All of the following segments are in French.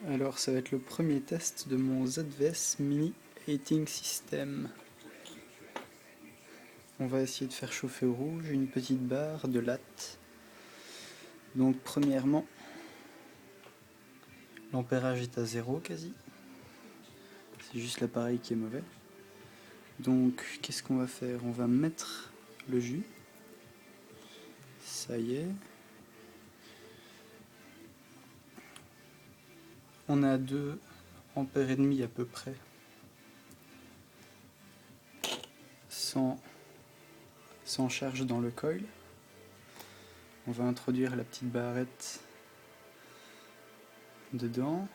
Alors ça va être le premier test de mon ZVS Mini Heating System. On va essayer de faire chauffer au rouge une petite barre de latte. Donc premièrement, l'ampérage est à 0 quasi. C'est juste l'appareil qui est mauvais. Donc qu'est-ce qu'on va faire? On va mettre le jus. Ça y est. On a 2 ampères et demi à peu près. Sans charge dans le coil. On va introduire la petite barrette dedans.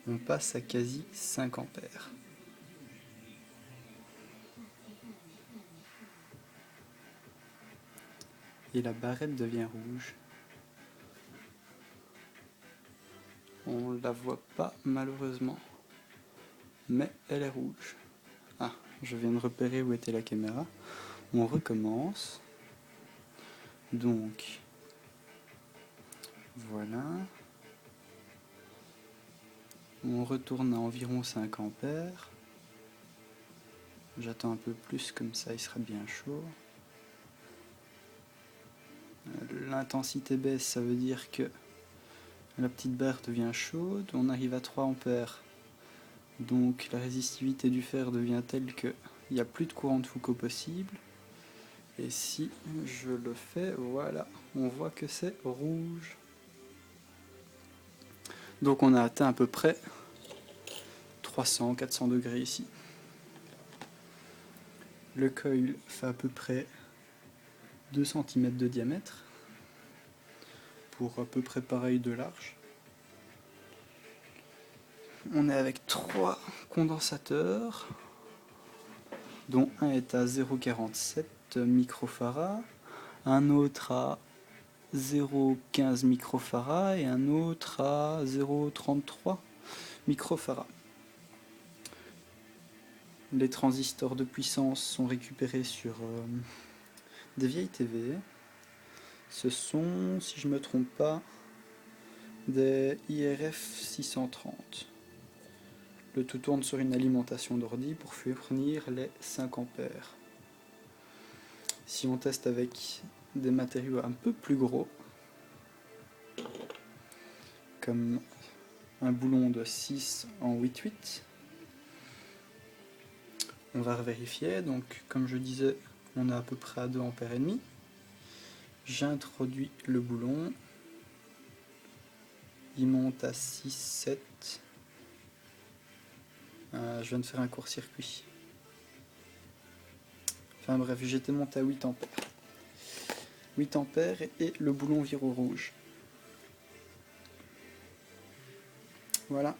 On passe à quasi 5 ampères. Et la barrette devient rouge. On ne la voit pas malheureusement, mais elle est rouge. Ah, je viens de repérer où était la caméra. On recommence. Donc, voilà. On retourne à environ 5 ampères. J'attends un peu plus, comme ça il sera bien chaud. L'intensité baisse, ça veut dire que la petite barre devient chaude. On arrive à 3 ampères. Donc la résistivité du fer devient telle qu'il n'y a plus de courant de Foucault possible. Et si je le fais, voilà, on voit que c'est rouge. Donc on a atteint à peu près 300-400 degrés ici. Le coil fait à peu près 2 cm de diamètre, pour à peu près pareil de large. On est avec 3 condensateurs, dont un est à 0,47 microfarad, un autre à 0,15 microfarad et un autre à 0,33 microfarad. Les transistors de puissance sont récupérés sur des vieilles TV. Ce sont, si je ne me trompe pas, des IRF 630. Le tout tourne sur une alimentation d'ordi pour fournir les 5 ampères. Si on teste avec des matériaux un peu plus gros, comme un boulon de 6 en 8/8, on va vérifier. Donc comme je disais, on est à peu près à 2 ampères et demi. J'introduis le boulon, il monte à 6, 7. Je viens de faire un court-circuit. Enfin bref, j'étais monté à 8 ampères. 8 ampères et le boulon vire au rouge. Voilà.